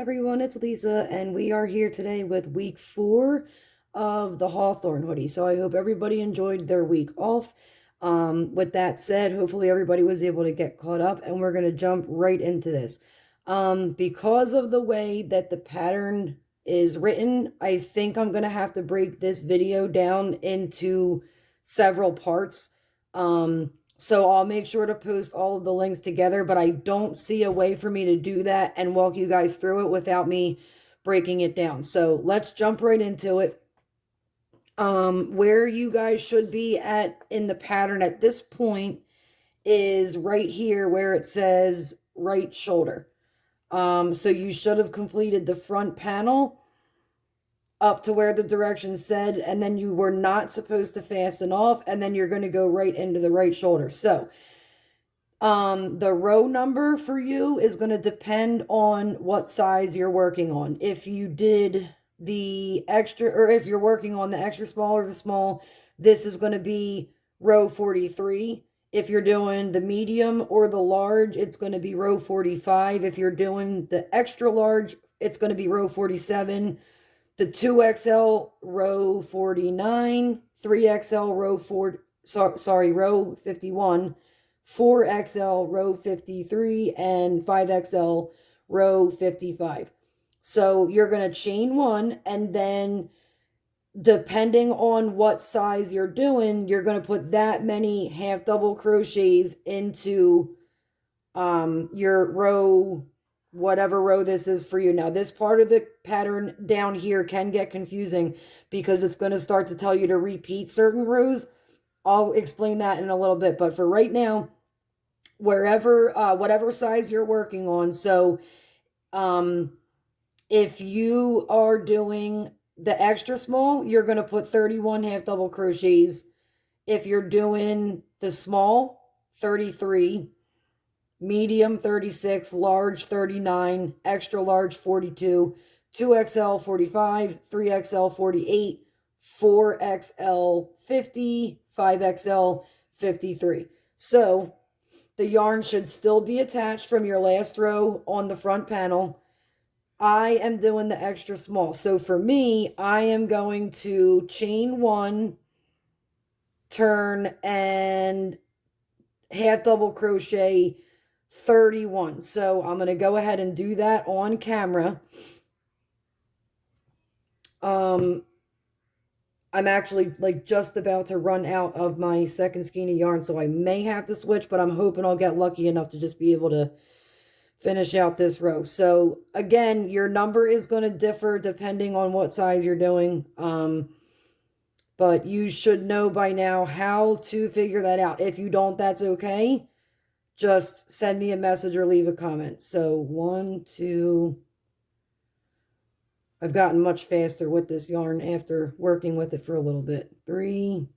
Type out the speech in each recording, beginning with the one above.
everyone, it's Lisa, and we are here today with week 4 of the Hawthorn hoodie. So I hope everybody enjoyed their week off. With that said, hopefully everybody was able to get caught up, and we're going to jump right into this. Because of the way that the pattern is written, I think I'm going to have to break this video down into several parts. So I'll make sure to post all of the links together, but I don't see a way for me to do that and walk you guys through it without me breaking it down. So let's jump right into it. Where you guys should be at in the pattern at this point is right here where it says right shoulder. So you should have completed the front panel up to where the directions said, and then you were not supposed to fasten off, and then you're going to go right into the right shoulder. So the row number for you is going to depend on what size you're working on. If you did the extra, or if you're working on the extra small or the small, this is going to be row 43. If you're doing the medium or the large, it's going to be row 45. If you're doing the extra large, it's going to be row 47. The 2XL row 49, 3XL row 51, 4XL row 53, and 5XL row 55. So you're going to chain one, and then depending on what size you're doing, you're going to put that many half double crochets into your row, whatever row this is for you. Now, this part of the pattern down here can get confusing because it's going to start to tell you to repeat certain rows. I'll explain that in a little bit, but for right now, wherever, whatever size you're working on. So, if you are doing the extra small, you're going to put 31 half double crochets. If you're doing the small, 33, medium 36, large 39, extra large 42, 2XL 45, 3XL 48, 4XL 50, 5XL 53. So the yarn should still be attached from your last row on the front panel. I am doing the extra small. So for me, I am going to chain one, turn, and half double crochet 31. So I'm going to go ahead and do that on camera. I'm actually like just about to run out of my second skein of yarn, so I may have to switch, but I'm hoping I'll get lucky enough to just be able to finish out this row. So again, your number is going to differ depending on what size you're doing. But you should know by now how to figure that out. If you don't, that's okay. Just send me a message or leave a comment. So 1, 2. I've gotten much faster with this yarn after working with it for a little bit. 3,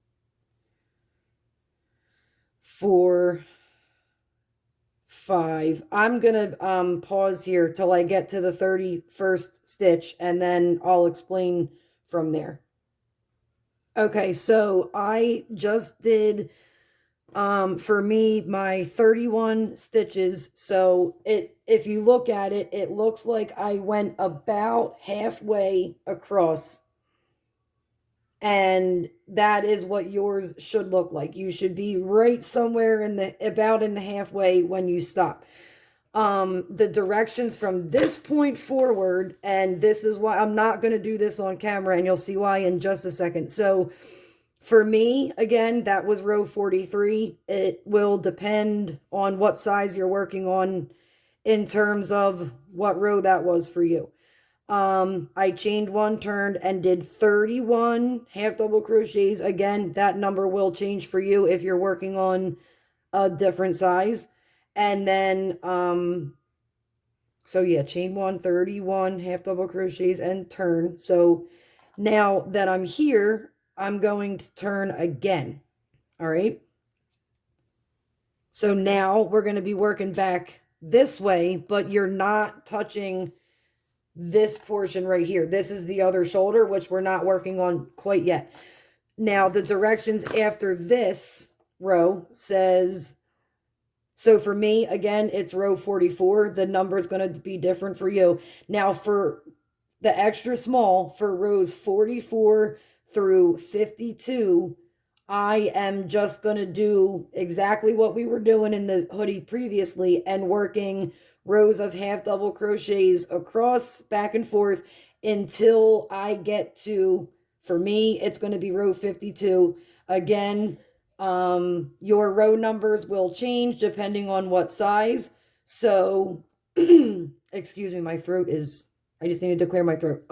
4, 5. I'm gonna pause here till I get to the 31st stitch, and then I'll explain from there. Okay, so I just did for me my 31 stitches. So if you look at it, it looks like I went about halfway across, and that is what yours should look like. You should be right somewhere in the halfway when you stop. The directions from this point forward, and this is why I'm not going to do this on camera, and you'll see why in just a second. So for me, again, that was row 43. It will depend on what size you're working on in terms of what row that was for you. I chained one, turned, and did 31 half double crochets. Again, that number will change for you if you're working on a different size. And then, so yeah, chain one, 31 half double crochets, and turn. So now that I'm here, I'm going to turn again. All right. So now we're going to be working back this way, but you're not touching this portion right here. This is the other shoulder, which we're not working on quite yet. Now, the directions after this row says So for me, again, it's row 44. The number is going to be different for you. Now for the extra small, for rows 44 through 52, I am just going to do exactly what we were doing in the hoodie previously and working rows of half double crochets across, back and forth until I get to, for me, it's going to be row 52. Again, your row numbers will change depending on what size. So, excuse me, my throat is, I just needed to clear my throat.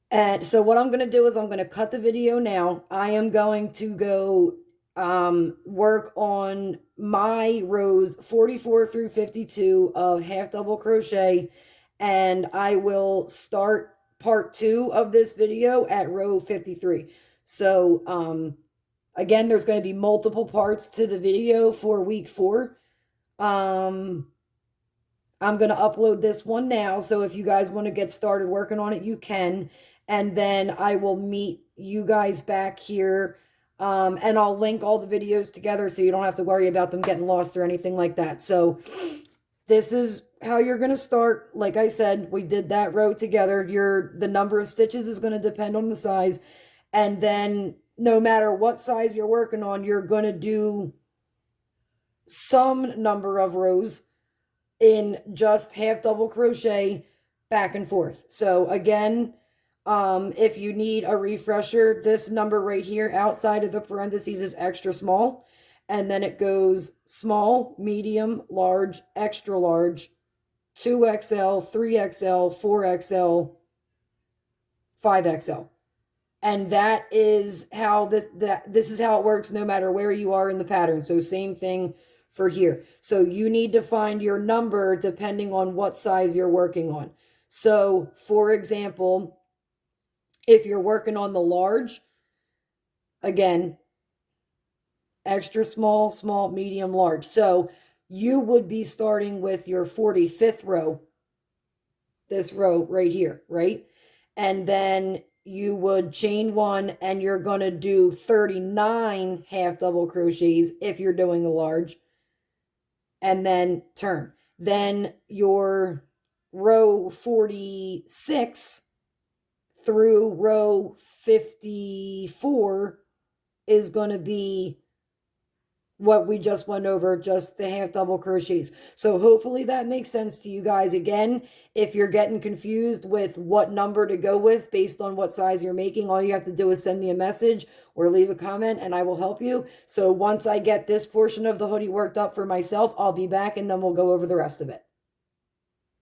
And so what I'm going to do is I'm going to cut the video now. I am going to go work on my rows 44 through 52 of half double crochet, and I will start part 2 of this video at row 53. So again, there's going to be multiple parts to the video for week 4. I'm going to upload this one now, so if you guys want to get started working on it, you can. And then I will meet you guys back here, and I'll link all the videos together so you don't have to worry about them getting lost or anything like that. So this is how you're going to start. Like I said, we did that row together. The number of stitches is going to depend on the size. And then no matter what size you're working on, you're going to do some number of rows in just half double crochet back and forth. So again, if you need a refresher, this number right here outside of the parentheses is extra small, and then it goes small, medium, large, extra large, 2XL, 3XL, 4XL, 5XL. And that is how this is how it works no matter where you are in the pattern. So same thing for here. So you need to find your number depending on what size you're working on. So for example, if you're working on the large, again, extra small, small, medium, large. So you would be starting with your 45th row, this row right here, right? And then you would chain 1 and you're going to do 39 half double crochets if you're doing the large, and then turn. Then your row 46 through row 54 is going to be what we just went over, just the half double crochets. So hopefully that makes sense to you guys. Again, if you're getting confused with what number to go with based on what size you're making, all you have to do is send me a message or leave a comment and I will help you. So once I get this portion of the hoodie worked up for myself, I'll be back and then we'll go over the rest of it.